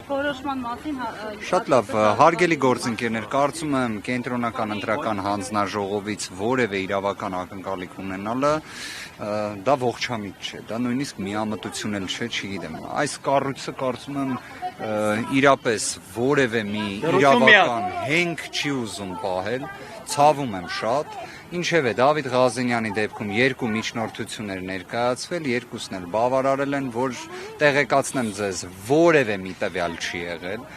Որոշման մասին Շատ լավ, հարգելի գործընկերներ, կարծում եմ կենտրոնական ընտրական հանձնաժողովից որևէ իրավական ակնկալիք ունենալը դա ողջամիտ չէ, դա նույնիսկ միամտություն էլ չէ, չգիտեմ։ Այս կառույցը կարծում եմ իրապես որևէ մի իրավական հենք չի ուզում պահել, ցավում եմ շատ։ Ինչևէ, Դավիթ Ղազենյանի դեպքում երկու միջնորդություններ ներկայացվել, երկուսն էլ բավարարել են, որ տեղեկացնեմ ձեզ, որևէ մի տվյալ չի եղել,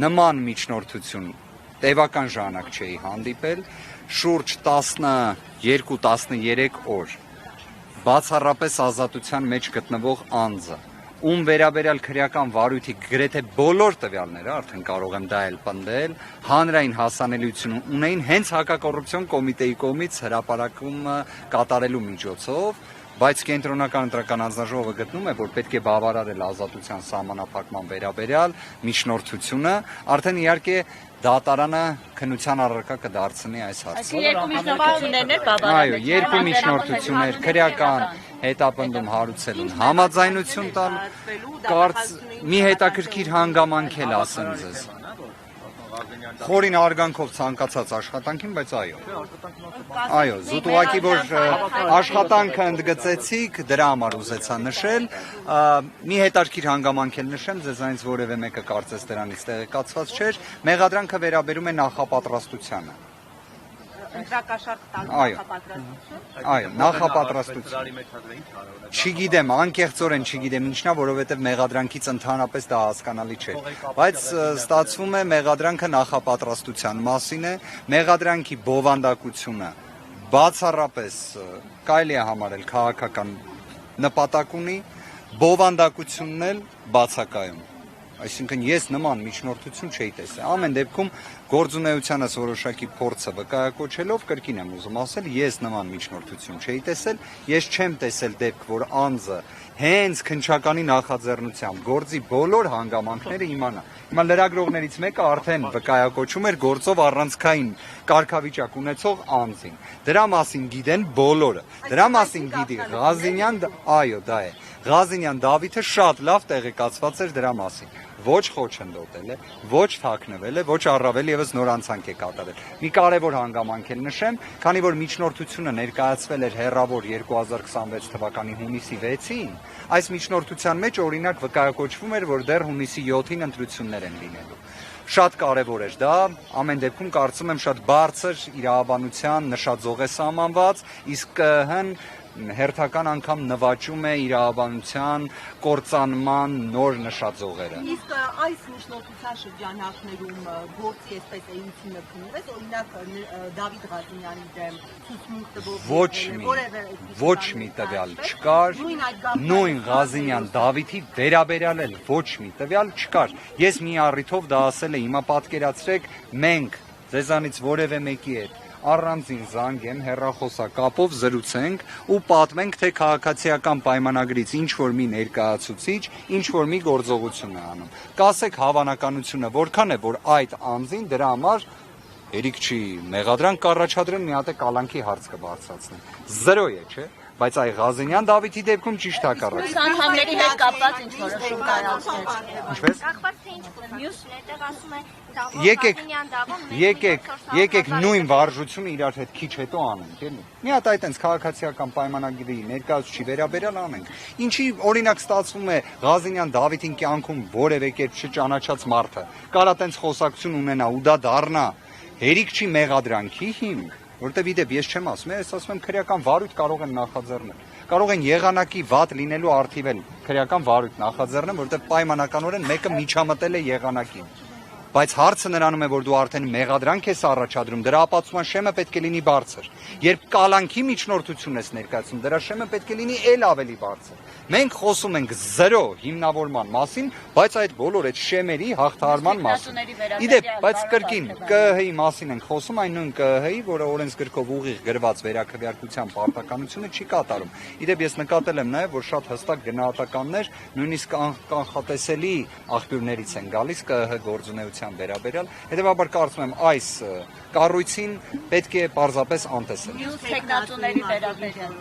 նման միջնորդություն տևական ժամանակ չէի հանդիպել, շուրջ 12-13 օր, բացառապես ազատության մեջ գտնվող անձը, ում վերաբերյալ քրեական վարույթի գրեթե բոլոր տվյալները, արդեն կարող եմ դա էլ պնդել, հանրային հասանելիություն ունեին հենց հակակոռուպցիոն կոմիտեի կողմից հրապարակումը կատարելու միջոցով, բայց կենտրոնական ընտրական հանձնաժողովը գտնում է, որ պետք է բավարարել ազատության սահմանափակման վերաբերյալ միջնորդությունը, արդեն իհարկե դատարանը քննության առարկա կդարձնի այս հարցը։ Երկու միջնորդություններն էլ բավարարել։ Այո, երկու միջնորդություններ, քրեական հետապնդում հարուցելուն համաձայնություն տալ, մի հետաքրքիր հանգամանք էլ ասեմ ձեզ։ Խորին արգանքով ցանկացած աշխատանքին, բայց այո, զուտ ուղղակի որ աշխատանքը ընդգծեցիք, դրա համար ուզեցա նշել, մի հետաքրքիր հանգամանք էլ նշեմ, ձեզանից որևէ մեկը կարծես դրանից տեղեկացված չէր, մեղադրանքը վերաբերում է նախապատրաստությանը։ Այո, նախապատրաստություն։ Չգիտեմ, անկեղծորեն չգիտեմ ինչնա, որովհետև մեղադրանքից ընդհանրապես դա հասկանալի չէ, բայց ստացվում է մեղադրանքը նախապատրաստության մասին է, մեղադրանքի բովանդակությունը բացառապես կարելի է համարել քաղաքական նպատակ ունի, բովանդակությունն էլ բացակայում։ Այսինքն ես նման միջնորդություն չէի տեսել։ Ամեն դեպքում գործունեությանս որոշակի փորձը վկայակոչելով կրկին եմ ուզում ասել, ես նման միջնորդություն չէի տեսել, ես չեմ տեսել դեպք, որ անձը հենց քննչականի նախաձեռնությամբ գործի բոլոր հանգամանքները իմանա։ Հիմա լրագրողներից մեկը արդեն վկայակոչում էր գործով առանցքային կարգավիճակ ունեցող անձին։ Դրա մասին գիտեն բոլորը։ Դրա մասին գիտի Ղազենյան, այո, դա է։ Ղազենյան Դավիթը շատ լավ տեղեկացված էր դրա մասին։ Ոչ խոչընդոտել է, ոչ թաքնվել է, ոչ առավել եւս նորանցանք է կատարել։ Մի կարևոր հանգամանք էլ նշեմ, քանի որ միջնորդությունը ներկայացվել էր հեռավոր 2026 թվականի հունիսի 6-ին, այս միջնորդության մեջ օրինակ վկայակոչվում էր, որ դեռ հունիսի 7-ին ընտրություններ են լինելու։ Շատ կարևոր էր դա, ամեն դեպքում կարծում եմ շատ բարձր իրավաբանության նշաձող է սահմանված, իսկ ԿԸՀ-ն հերթական անգամ նվաճում է իրավաբանության կործանման նոր նշաձողերը։ Իսկ այս միջնորդության շրջանակներում գործ այսպես էությունը քննվեց, օրինակ Դավիթ Ղազենյանի դեմ ցուցմունք տվող ոչ մի տվյալ չկար, նույն Ղազենյան Դավիթի վերաբերյալ էլ ոչ մի տվյալ չկար։ Ես մի առիթով դա ասել եմ, հիմա պատկերացրեք, մենք ձեզանից որևէ մեկի հետ առանձին զանգեմ, հեռախոսակապով զրուցենք ու պատմենք, թե քաղաքացիական պայմանագրից ինչ-որ մի ներկայացուցիչ, ինչ-որ մի գործողություն է անում։ Կասեք հավանականությունը որքան է, որ այդ անձին դրա համար հերիք չի մեղադրանք կառաջադրեն, մի հատ է կալանքի հարց կբարձրացնեն։ 0 է, չէ՞։ Բայց այ Ղազենյան Դավիթի դեպքում ճիշտ հակառակն է։ Անդամների հետ կապված ինչ որոշում կայացրել։ Ինչպես։ Կախված թե ինչ կան։ Մյուսն այդտեղ ասում են Եկեք նույն վարժությունը իրար հետ քիչ հետո անենք, էլի։ Մի հատ այտենց քաղաքացիական պայմանագրի ներկայացուցիչի վերաբերյալ անենք։ Ինչի օրինակ ստացվում է Ղազենյան Դավիթին կյանքում որևէ կերպ չճանաչած մարդը կարա տենց խոսակցություն ունենա ու դա դառնա հերիք չի մեղադրանքի հիմք, որտեվ իդեպ ես չեմ ասում, ես ասում եմ քրեական վարույթ կարող են նախաձեռնել։ Կարող են եղանակի վատ լինելու առթիվ էլ քրեական վարույթ նախաձեռնեն, որտեվ պայմանականորեն մեկը միջամտել է եղանակին։ Բայց հարցը նրանում է, որ դու արդեն մեղադրանք ես առաջադրում, դրա ապացուցման շեմը պետք է լինի բարձր։ Երբ կալանքի միջնորդություն ես ներկայացնում, դրա շեմը պետք է լինի էլ ավելի բարձր։ Մենք խոսում ենք 0 հիմնավորման մասին, բայց այդ բոլոր այդ շեմերի հաղթահարման մասին։ Իդեպ, բայց կրկին ԿԸՀ-ի մասին ենք խոսում, այն նույն ԿԸՀ-ի, որը օրենսգրքով ուղիղ գրված վերաքվեարկության պարտականությունը չի կատարում։ Իդեպ ես նկատել եմ նաև, որ շատ հստակ գնահատականներ նույնիսկ կանխատեսելի աղբյուրներից են գալիս ԿԸՀ գործունեության վերաբերյալ, հետևաբար կարծում եմ այս կառույցին պետք է պարզապես անտեսել։ Մյուս տեխնատուների վերաբերյալ։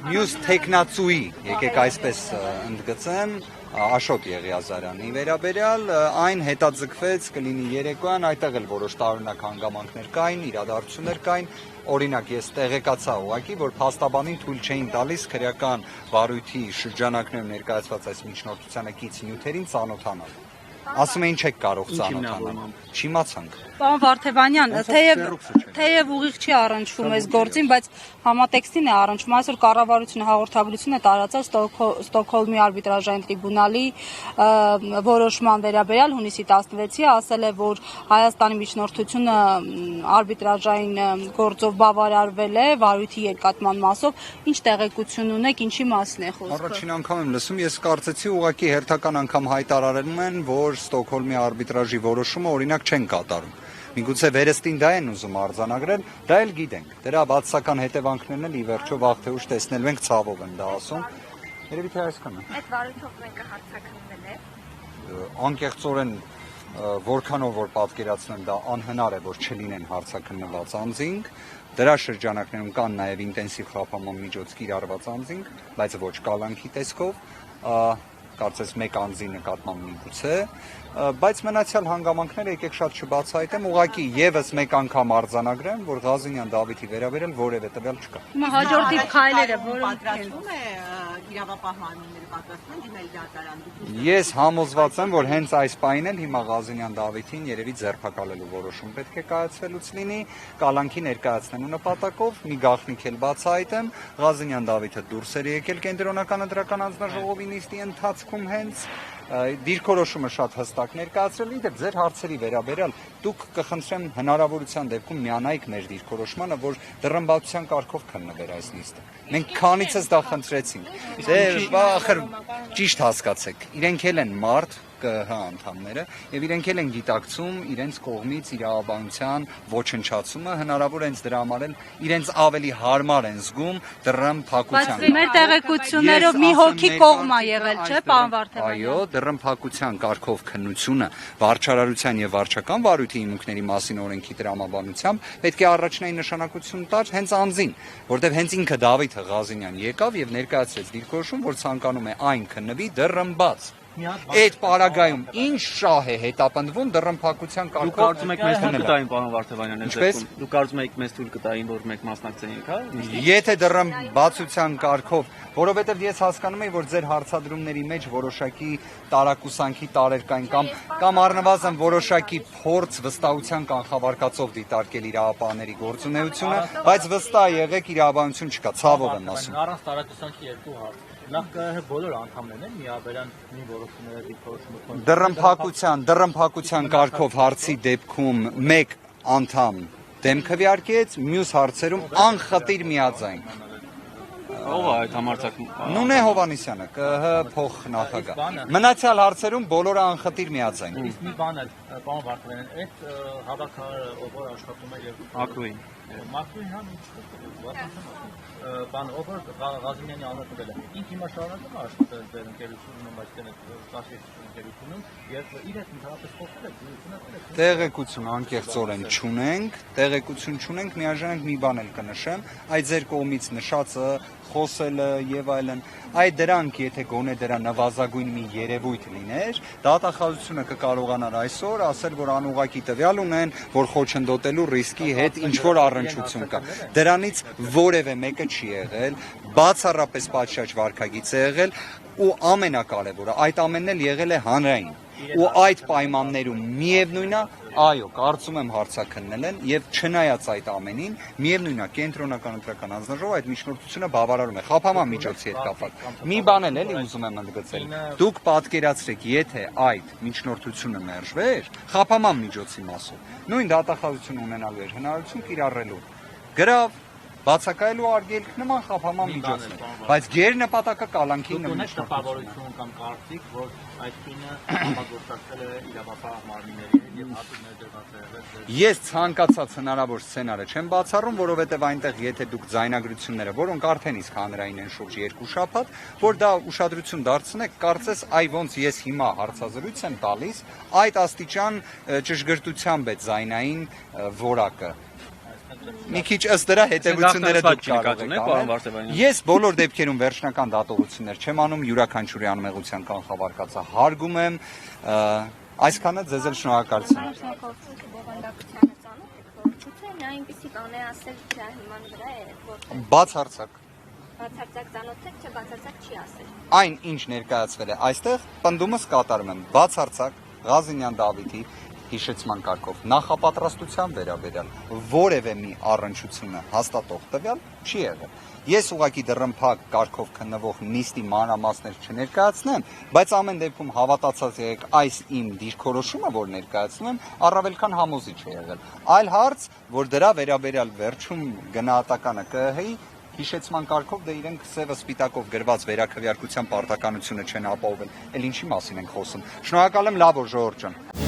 Մյուս տեխնացուի, եկեք այսպես ընդգծեմ, Աշոտ Եղիազարյանի վերաբերյալ այն հետաձգվեց կլինի երեկոյան, այդտեղ էլ որոշ տարօրինակ հանգամանքներ կային, իրադարձություններ կային, օրինակ ես տեղեկացա ուղղակի, որ փաստաբանին թույլ չէին տալիս քրեական վարույթի շրջանակներում ներկայացված այս միջնորդությանը կից նյութերին ծանոթանալ։ Ասում էին չեք կարող ծանոթանալ։ Չիմացանք։ Պարոն Վարդևանյան, թեև ուղիղ չի առնչվում այս գործին, բայց համատեքստին է առնչվում, այսօր կառավարությունը հաղորդագրություն է տարածել Ստոկհոլմի արբիտրաժային տրիբունալի որոշման վերաբերյալ հունիսի 16-ի, ասել է, որ Հայաստանի միջնորդությունը արբիտրաժային գործով բավարարվել է վարույթի երկատման մասով, ինչ տեղեկություն ունեք, ինչի մասին է խոսքը։ Առաջին անգամ եմ լսում, ես կարծեցի ուղղակի հերթական անգամ հայտարարում են, որ Ստոկհոլմի արբիտրաժի որոշումը օրինակ չեն կատարում։ Միգուցե վերստին դա են ուզում արձանագրել, դա էլ գիտենք։ Դրա բացասական հետևանքներն էլ ի վերջո վաղ թե ուշ տեսնելու ենք, ցավով եմ դա ասում։ Երևի թե այսքանը։ Այդ վարույթով մեկը հարցակնվել է։ Անկեղծորեն որքանով որ պատկերացնեմ, դա անհնար է, որ չլինեն հարցակնված անձինք։ Դրա շրջանակներում կան նաև ինտենսիվ խափանման միջոց կիրառված անձինք, բայց ոչ կալանքի տեսքով։ Կարծես մեկ անձի նկատմամբ միգուցե, բայց մնացյալ հանգամանքները եկեք շատ չբացահայտեմ, ուղղակի եւս մեկ անգամ արձանագրեմ, որ Ղազենյան Դավիթի վերաբերել որևէ տվյալ չկա։ Հիմա հաջորդի քայլերը, որոնք պատրաստվում է իրավապահ մարմինները պատրաստվում են դիմել դատարան։ Ես համոզված եմ, որ հենց այս պահին էլ հիմա Ղազենյան Դավիթին երևի ձերբակալելու որոշում պետք է կայացվելուց լինի, կալանքի ներկայացնելու նպատակով մի գաղտնիք էլ բացահայտեմ, Ղազենյան Դավիթը դուրս էր եկել կենտրոնական ընտրական անձնաժողովի նիստի ընթացքում հենց դիրքորոշումը շատ հստակ ներկայացրել, իդեպ ձեր հարցերի վերաբերյալ դուք կխնդրեմ հնարավորության դեպքում միանայիք մեր դիրքորոշմանը, որ դռնբացության կարգով քննվեր այս նիստը։ Մենք քանիցս դա խնդրեցինք։ Դե ախր ճիշտ հասկացեք, իրենք էլ են մարդ ԿՀ անդամները եւ իրենք էլ են գիտակցում իրենց կողմից իրավաբանության ոչնչացումը, հնարավոր է դրա համար էլ իրենց ավելի հարմար են զգում դռնփակության։ Բայց մեր տեղեկություններով մի հոգի կողմ է եղել, չէ՞, պարոն Վարդևանյան։ Այո, դռնփակության կարգով քննությունը վարչարարության եւ վարչական վարույթի հիմունքների մասին օրենքի տրամաբանությամբ պետք է առաջնային նշանակություն տար հենց անձին, որտեղ հենց ինքը Դավիթը Ղազենյան եկավ եւ ներկայացրեց դիրքորոշում, որ ցանկանում է այն քննվի դռնբաց։ Այդ պարագայում ինչ շահ է հետապնդվում դռնփակության կարգով։ Դուք կարծում եք մեզ թույլ կտային, պարոն Վարդևանյան, այս Ինչպես? դեպքում։ Դուք կարծում եք մեզ թույլ կտային, որ մենք մասնակցեինք, հա։ Եթե դռնբացության կարգով, որովհետև ես հասկանում եմ, որ ձեր հարցադրումների մեջ որոշակի տարակուսանքի տարեր կային կամ առնվազն որոշակի փորձ վստահության կանխավարկածով դիտարկել իրավապահների գործունեությունը, բայց վստահ եղեք իրավաբանություն չկա, ցավով եմ ասում։ Առանց տարածությունքի երկու հարց։ Նախ ԿՀ բոլոր անդամներն են միաբերան մի որոշումները դիրքորոշումը Դռնփակության կարգով հարցի դեպքում մեկ անդամ դեմ քվեարկեց, մյուս հարցերում անխտիր միաձայն։ Ո՞վ է այդ համարձակում։ Նունե Հովանեսյանը, ԿՀ փոխնախագահ։ Մնացյալ հարցերում բոլորը անխտիր միաձայն։ Իսկ մի բան էլ, պարոն Վարդևանյան, այդ հավաքարը ով որ աշխատում է երկու Մակրոին։ Մակրոին համ բան ով որ Ղազենյանի անունը տվել է։ Ինք հիմա շարունակում է աշխատել ձեր ընկերությունում, այսինքն ընկերությունում, երբ իր հետ ընդհանրապես փոխել է դուրսնացել։ Տեղեկություն անկեղծորեն չունենք, միաժամանակ մի բան էլ կնշեմ, այդ ձեր կողմից նշածը, խոսելը եւ այլն, այդ դրանք եթե գոնե դրա նվազագույն մի երևույթ լիներ, դատախազությունը կկարողանար այսօր ասել, որ անուղղակի տվյալ ունեն, որ խոչընդոտելու ռիսկի հետ ինչ որ առնչություն կա։ Դրանից որևէ մեկը չի եղել, բացառապես պատշաճ վարքագիծ է եղել ու ամենակարևորը այդ ամենն էլ եղել է հանրային։ Ու այդ պայմաններում միևնույնն է, այո, կարծում եմ հարցաքննել են եւ չնայած այդ ամենին, միևնույնն է կենտրոնական ընտրական անձնաժողովը այդ միջնորդությունը բավարարում է խափանման միջոցի հետ կապված։ Մի բան էլ էլի ուզում եմ ընդգծել։ Դուք պատկերացրեք, եթե այդ միջնորդությունը մերժվեր խափանման միջոցի մասով, նույն դատախազություն ունենալու էր հնարավորություն կիրառելու գրավ բացակայելու արգելք նման խափանման միջոցներ, բայց գերնպատակը կալանքի տպավորություն կամ կարծիք, որ այդ քինը համագործակցել է իրավապահ մարմինների հետ եւ հատուկ ներդրված է եղել։ Ես ցանկացած հնարավոր սցենարը չեմ բացառում, որովհետև այնտեղ եթե դուք ձայնագրությունները, որոնք արդեն իսկ հանրային են շուրջ 2 շաբաթ, որ դա ուշադրություն դարձնեք, կարծես այ ոնց ես հիմա հարցազրույց եմ տալիս, այդ աստիճան ճշգրտությամբ է ձայնային որակը։ Մի քիչ ըստ դրա հետևությունները դուք կարող եք պարոն Վարդևանյան։ Ես բոլոր դեպքերում վերջնական դատողություններ չեմ անում, յուրաքանչյուրի անմեղության կանխավարկածը հարգում եմ, այսքանը ձեզ էլ շնորհակալություն։ բովանդակությանը ծանոթ եք, որ գուցե նա այնպեսի բան է ասել դրա հիման վրա է, որ Բացարձակ բացարձակ ծանոթ եք, չէ բացարձակ չի ասել։ այն ինչ ներկայացվել է այստեղ, պնդումս կատարում եմ բացարձակ Ղազինյան Դավիթի հիշեցման կարգով նախապատրաստության վերաբերյալ որևէ մի առնչությունը հաստատող տվյալ չի եղել։ Ես ուղղակի դռնփակ կարգով քննվող նիստի մանրամասներ չներկայացնեմ, բայց ամեն դեպքում հավատացած եղեք այս իմ դիրքորոշումը, որ ներկայացնում եմ, առավել քան համոզիչ է եղել։ Այլ հարց, որ դրա վերաբերյալ վերջում գնահատականը ԿԸՀ-ի հիշեցման կարգով դե իրենք սևը սպիտակով գրված վերաքվեարկության պարտականությունը չեն ապահովել, էլ ինչի մասին ենք խոսում։ Շնորհակալ եմ, լավ օր ժողովուրդ ջան։